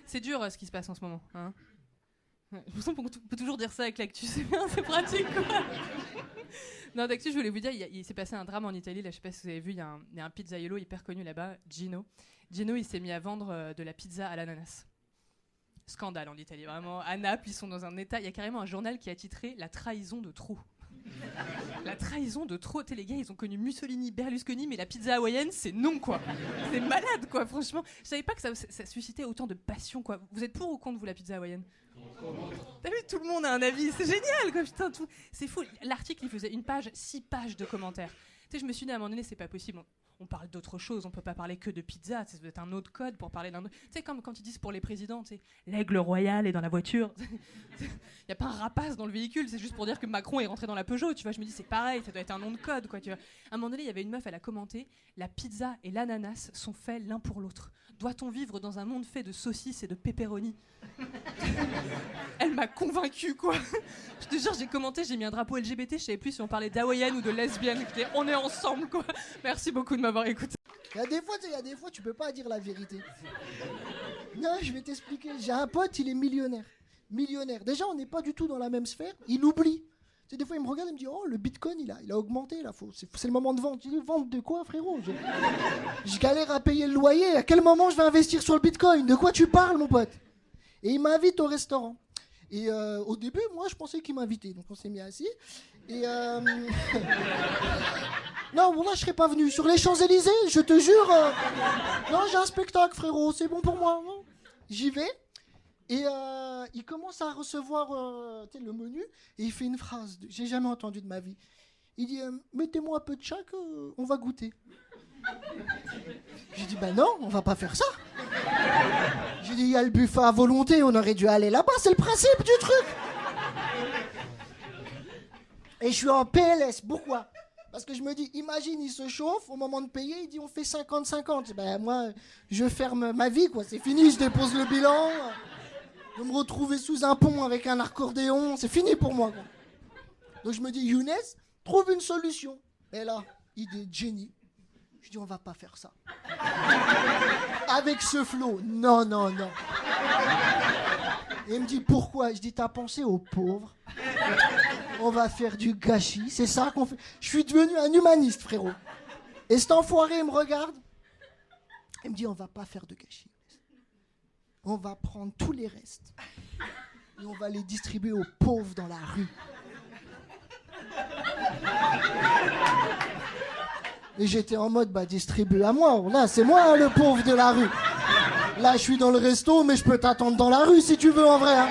C'est dur ce qui se passe en ce moment. Hein. Je me sens qu'on peut toujours dire ça avec l'actu, c'est bien, c'est pratique quoi. Non, d'actu, je voulais vous dire, il s'est passé un drame en Italie, là, je sais pas si vous avez vu, il y a un pizzaiolo hyper connu là-bas, Gino. Gino, il s'est mis à vendre de la pizza à l'ananas. Scandale en Italie, vraiment. À Naples, ils sont dans un état, il y a carrément un journal qui a titré « La trahison de trop ». La trahison de trop, les gars, ils ont connu Mussolini, Berlusconi, mais la pizza hawaïenne, c'est non, quoi. C'est malade, quoi, franchement. Je savais pas que ça suscitait autant de passion, quoi. Vous êtes pour ou contre, vous, la pizza hawaïenne ? T'as vu, tout le monde a un avis, c'est génial, quoi, putain, tout. C'est fou. L'article, il faisait 6 pages de commentaires. Tu sais, je me suis dit, à un moment donné, c'est pas possible. On parle d'autre chose, on peut pas parler que de pizza, ça doit être un autre code pour parler d'un autre. Tu sais, comme quand ils disent pour les présidents, tu sais, l'aigle royal est dans la voiture. Il y a pas un rapace dans le véhicule, c'est juste pour dire que Macron est rentré dans la Peugeot, tu vois. Je me dis, c'est pareil, ça doit être un nom de code, quoi, tu vois. À un moment donné, il y avait une meuf, elle a commenté, la pizza et l'ananas sont faits l'un pour l'autre. Doit-on vivre dans un monde fait de saucisses et de pepperoni ? Elle m'a convaincue, quoi. Je te jure, j'ai commenté, j'ai mis un drapeau LGBT, je savais plus si on parlait d'hawaïenne ou de lesbienne. On est ensemble, quoi. Merci beaucoup de m'avoir écouté. Il y a des fois, tu peux pas dire la vérité. Non, je vais t'expliquer. J'ai un pote, il est millionnaire. Déjà, on n'est pas du tout dans la même sphère. Il oublie. Tu sais, des fois, il me regarde et me dit « Oh, le bitcoin, il a augmenté, là. C'est le moment de vendre. » Je dis « Vendre de quoi, frérot ? Je galère à payer le loyer. À quel moment je vais investir sur le bitcoin ? De quoi tu parles, mon pote ?» Et il m'invite au restaurant. Et au début, moi, je pensais qu'il m'invitait. Donc, on s'est mis assis. Et non, bon, là, je serais pas venu. Sur les Champs-Élysées, je te jure. Non, j'ai un spectacle, frérot. C'est bon pour moi. Non, j'y vais. Et il commence à recevoir le menu. Et il fait une phrase que j'ai jamais entendue de ma vie. Il dit mettez-moi un peu de chaque, on va goûter. J'ai dit non, on va pas faire ça. J'ai dit il y a le buffet à volonté, on aurait dû aller là-bas, c'est le principe du truc. Et je suis en PLS, pourquoi ? Parce que je me dis, imagine, il se chauffe, au moment de payer, il dit on fait 50-50. Moi, je ferme ma vie, quoi, c'est fini, je dépose le bilan. Je vais me retrouver sous un pont avec un accordéon, c'est fini pour moi, quoi. Donc je me dis, Younes, trouve une solution. Et là, idée de génie. Je dis, on va pas faire ça. Avec ce flow, non. Et il me dit, pourquoi ? Je dis, t'as pensé aux pauvres ? On va faire du gâchis, c'est ça qu'on fait. Je suis devenu un humaniste, frérot. Et cet enfoiré, il me regarde. Il me dit, on va pas faire de gâchis. On va prendre tous les restes. Et on va les distribuer aux pauvres dans la rue. Et j'étais en mode, distribue à moi. Là, c'est moi le pauvre de la rue. Là, je suis dans le resto, mais je peux t'attendre dans la rue si tu veux, en vrai. Hein.